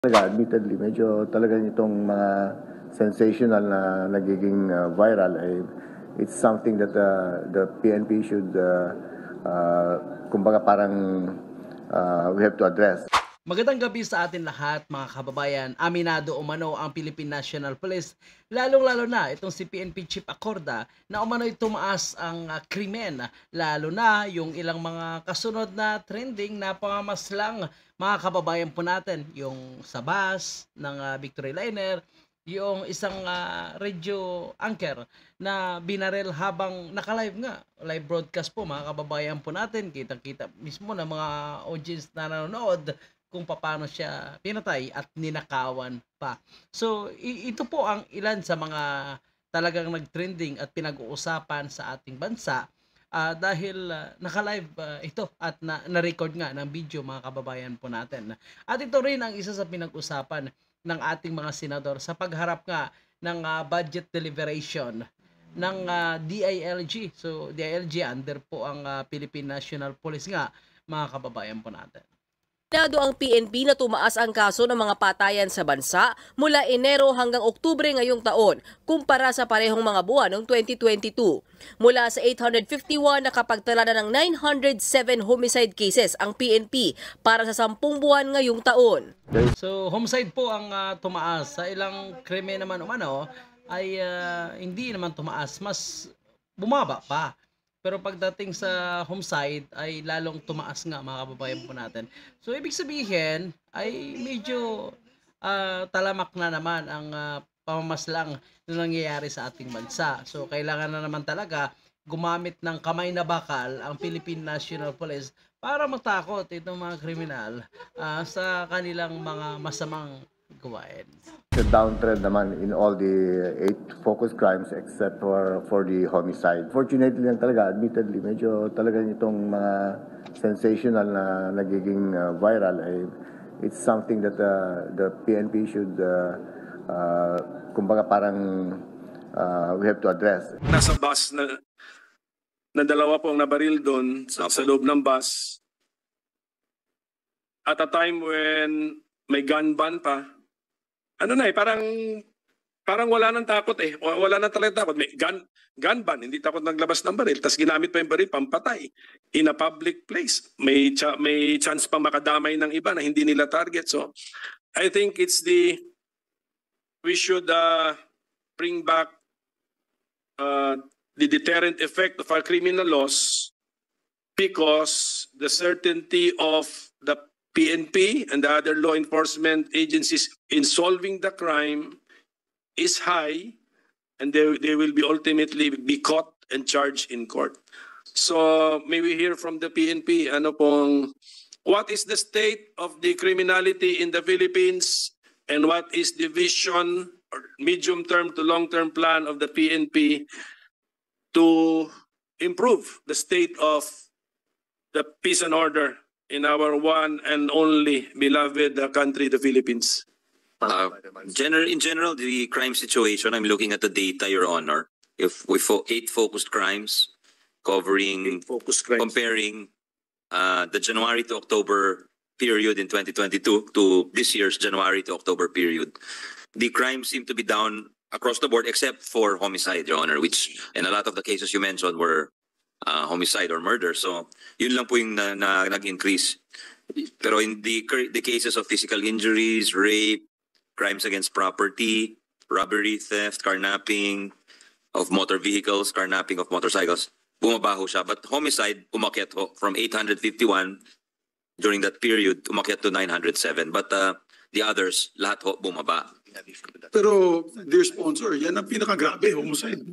Talaga, admittedly, medyo talaga itong mga sensational na nagiging viral ay it's something that the PNP should kumbaga parang we have to address. Magandang gabi sa atin lahat mga kababayan. Aminado umano ang Philippine National Police, lalong-lalo na itong si PNP Chief Acorda na umano'y tumaas ang krimen, lalo na yung ilang mga kasunod na trending na pamamaslang mga kababayan po natin, yung sa bus ng Victory Liner, yung isang radio anchor na binarel habang naka-live nga, live broadcast po mga kababayan po natin, kitang-kita mismo ng mga audience na nanonood kung paano siya pinatay at ninakawan pa. So, ito po ang ilan sa mga talagang nag-trending at pinag-uusapan sa ating bansa dahil naka-live ito at na-record nga ng video mga kababayan po natin. At ito rin ang isa sa pinag-usapan ng ating mga senador sa pagharap nga ng budget deliberation ng DILG. So, DILG under po ang Philippine National Police nga mga kababayan po natin. Aminado ang PNP na tumaas ang kaso ng mga patayan sa bansa mula Enero hanggang Oktubre ngayong taon kumpara sa parehong mga buwan noong 2022. Mula sa 851 nakapagtala na ng 907 homicide cases ang PNP para sa 10 buwan ngayong taon. So homicide po ang tumaas. Sa ilang krimen naman umano ay hindi naman tumaas, mas bumaba pa. Pero pagdating sa homicide ay lalong tumaas nga mga kababayan po natin. So ibig sabihin ay medyo talamak na naman ang pamamaslang na nangyayari sa ating bansa. So kailangan na naman talaga gumamit ng kamay na bakal ang Philippine National Police para matakot itong mga kriminal sa kanilang mga masamang gawain. The downtrend naman in all the 8 focus crimes except for the homicide. Fortunately lang talaga, admittedly, medyo talaga itong mga sensational na nagiging viral ay it's something that the PNP should kumbaga parang we have to address. Nasa bus na dalawa pong nabaril doon sa loob ng bus at a time when may gun ban pa. Ano na parang wala nang takot eh. Wala nang talaga takot. May gun ban, hindi takot naglabas ng baril. Tapos ginamit pa yung baril pampatay in a public place. May chance pang makadamay ng iba na hindi nila target. So I think we should bring back the deterrent effect of our criminal laws because the certainty of the PNP and the other law enforcement agencies in solving the crime is high, and they will be ultimately be caught and charged in court. So may we hear from the PNP, what is the state of the criminality in the Philippines and what is the vision or medium-term to long-term plan of the PNP to improve the state of the peace and order in our one and only beloved country, the Philippines? In general, the crime situation, I'm looking at the data, Your Honor. If we 8 focused crimes comparing the January to October period in 2022 to this year's January to October period, the crimes seem to be down across the board except for homicide, Your Honor, which in a lot of the cases you mentioned were homicide or murder. So yun lang po yung nag-increase. Pero in the cases of physical injuries, rape, crimes against property, robbery, theft, carnapping of motor vehicles, carnapping of motorcycles, bumabaho siya. But homicide, umakyat ho from 851 during that period, umakyat to 907. But the others, lahat ho bumaba. Pero dear sponsor, yan ang pinakagrabe, homicide.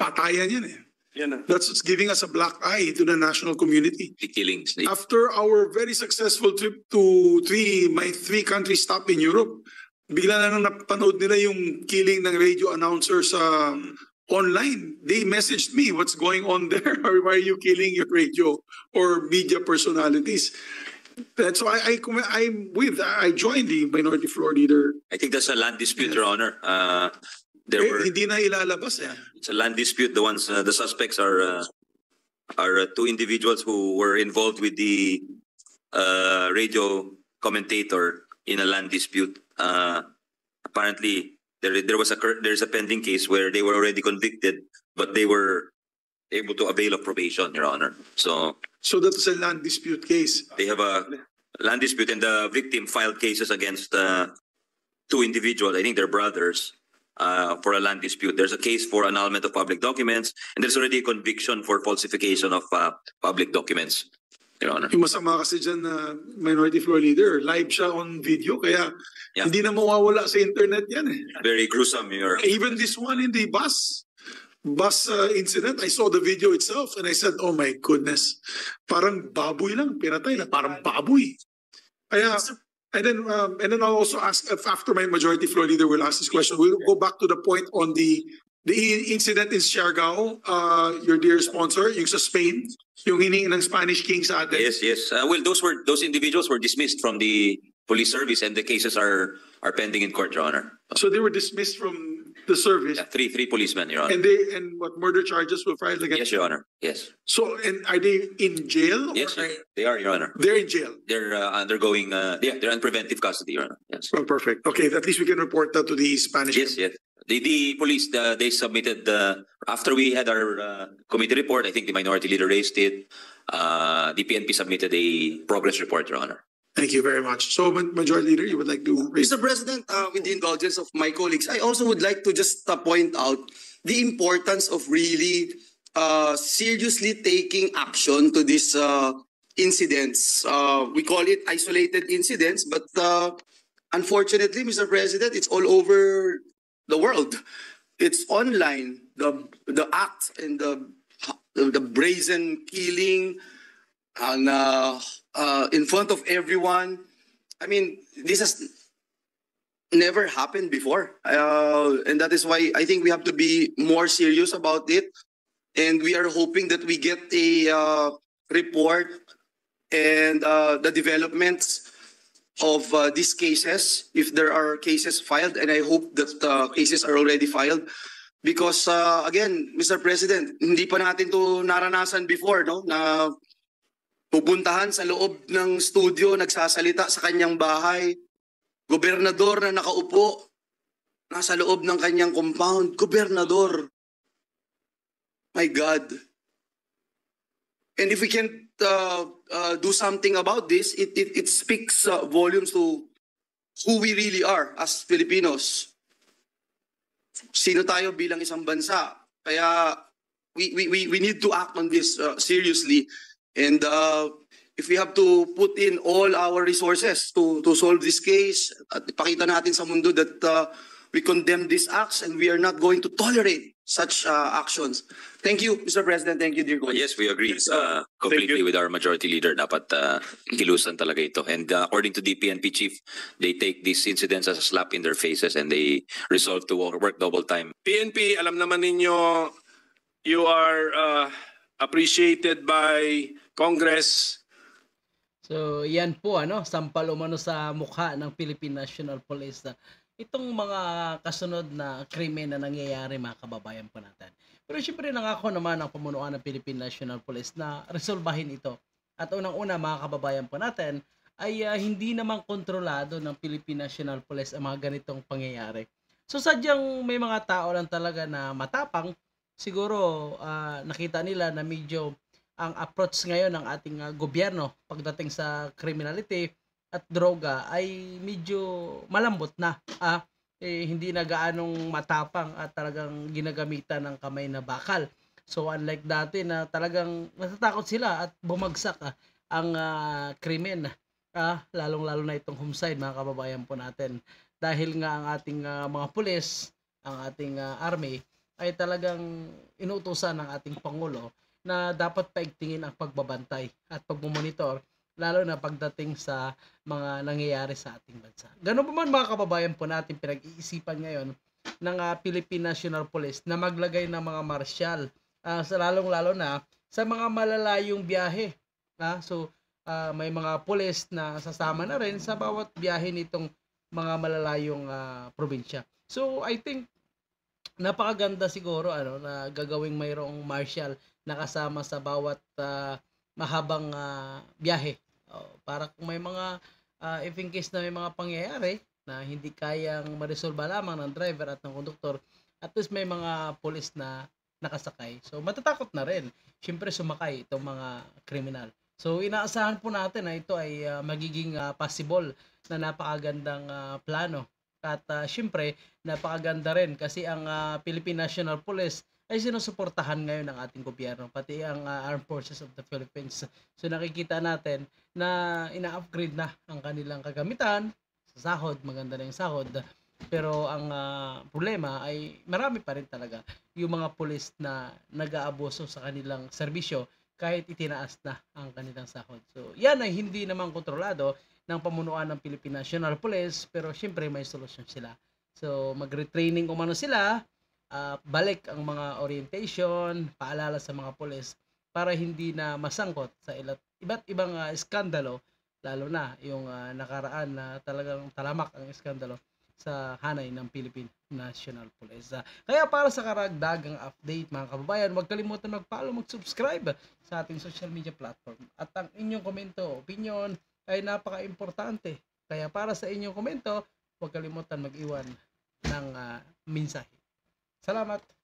Patayan yan eh. That's giving us a black eye to the national community. The killings. After our very successful trip to my 3 country stop in Europe, bigla na nang napanood nila yung killing ng radio announcer sa online. They messaged me, what's going on there? Or why are you killing your radio or media personalities? That's why I joined the minority floor leader. I think that's a land dispute, Your Honor. Hindi na ilalabas eh. It's a land dispute. The suspects are 2 individuals who were involved with the radio commentator in a land dispute. Apparently, there's a pending case where they were already convicted, but they were able to avail of probation, Your Honor. So So that was a land dispute case. they have a land dispute, and the victim filed cases against two individuals. I think they're brothers. For a land dispute. There's a case for annulment of public documents, and there's already a conviction for falsification of public documents, Your Honor. Yung masama kasi dyan na Minority Floor Leader, live siya on video, kaya Yeah. hindi na mawawala sa internet yan eh. Very gruesome, Your Honor. Even this one in the bus incident, I saw the video itself and I said, oh my goodness, parang baboy lang, pinatay na, parang baboy. Kaya, and then I'll also ask, after my Majority Floor Leader will ask this question, we'll go back to the point on the incident in Siargao, your dear sponsor, yung sa Spain, yung hiningi ng Spanish King sa atin. Yes, yes. Well, those individuals were dismissed from the police service, and the cases are pending in court, Your Honor. So they were dismissed from the service, Yeah, three policemen, Your Honor. and what murder charges were filed Yes, against. Your Honor. Yes. So, and are they in jail? Yes, Or they are, Your Honor. they're in jail. They're undergoing. They're in preventive custody, Your Honor. Yes. Well, perfect. Okay, at least we can report that to the Spanish. Yes, yes. The police, they submitted, after we had our committee report, I think the Minority Leader raised it. The PNP submitted a progress report, Your Honor. Thank you very much. So, Majority Leader, you would like to raise? Mr. President, with the indulgence of my colleagues, I also would like to just point out the importance of really seriously taking action to these incidents. We call it isolated incidents, but unfortunately, Mr. President, it's all over the world. It's online. The act and the brazen killing and in front of everyone. I mean, this has never happened before. And that is why I think we have to be more serious about it. And we are hoping that we get a report and the developments of these cases, if there are cases filed, and I hope that cases are already filed. Because again, Mr. President, hindi pa natin to naranasan before, no? Na pupuntahan sa loob ng studio, nagsasalita sa kanyang bahay, gobernador na nakaupo, nasa loob ng kanyang compound, gobernador. My God. And if we can do something about this, it speaks volumes to who we really are as Filipinos. Sino tayo bilang isang bansa? Kaya we need to act on this seriously. And if we have to put in all our resources to solve this case, at ipakita natin sa mundo that we condemn these acts and we are not going to tolerate such actions. Thank you, Mr. President. Thank you, dear colleagues. Yes, we agree completely with our Majority Leader. Dapat kilusan talaga ito. And according to the PNP chief, they take these incidents as a slap in their faces and they resolve to work double time. PNP, alam naman ninyo, you are appreciated by Congress. So, yan po, sampal umano sa mukha ng Philippine National Police. Itong mga kasunod na krimen na nangyayari, mga kababayan po natin. Pero syempre nangako naman ang pamunuan ng Philippine National Police na resolbahin ito. At unang-una, mga kababayan po natin, ay hindi naman kontrolado ng Philippine National Police ang mga ganitong pangyayari. So sadyang may mga tao lang talaga na matapang, siguro nakita nila na medyo ang approach ngayon ng ating gobyerno pagdating sa criminality at droga ay medyo malambot na. Hindi na gaanong matapang at talagang ginagamitan ng kamay na bakal. So unlike dati na talagang natatakot sila at bumagsak ang krimen, lalong-lalo na itong homicide, mga kababayan po natin. Dahil nga ang ating mga pulis, ang ating army ay talagang inuutosan ng ating Pangulo na dapat paigtingin ang pagbabantay at pagmumonitor, lalo na pagdating sa mga nangyayari sa ating bansa. Ganun pa man, mga kababayan po natin, pinag-iisipan ngayon ng Philippine National Police na maglagay ng mga marshal, lalong-lalo na sa mga malalayong biyahe. So may mga pulis na sasama na rin sa bawat biyahe nitong mga malalayong probinsya. So I think napakaganda siguro na gagawing mayroong marshal na kasama sa bawat mahabang biyahe. Para kung may mga if in case na may mga pangyayari na hindi kayang maresolba lamang ng driver at ng konduktor, at least may mga pulis na nakasakay. So matatakot na rin siyempre sumakay itong mga kriminal. So inaasahan po natin na ito ay magiging possible na napakagandang plano. At siyempre napakaganda rin kasi ang Philippine National Police ay sinusuportahan ngayon ng ating gobyerno, pati ang Armed Forces of the Philippines. So nakikita natin na ina-upgrade na ang kanilang kagamitan sa sahod, maganda na yung sahod. Pero ang problema ay marami pa rin talaga yung mga pulis na nag-aabuso sa kanilang serbisyo kahit itinaas na ang kanilang sahod. So yan ay hindi naman kontrolado ng pamunuan ng Philippine National Police, pero syempre may solusyon sila. So mag-retraining umano sila, balik ang mga orientation, paalala sa mga pulis para hindi na masangkot sa iba't ibang iskandalo, lalo na yung nakaraan na talagang talamak ang iskandalo sa hanay ng Philippine National Police. Kaya para sa karagdagang update mga kababayan, huwag kalimutan mag-follow, mag-subscribe sa ating social media platform. At ang inyong komento, opinion ay napaka-importante. Kaya para sa inyong komento, huwag kalimutan mag-iwan ng mensahe. Salamat!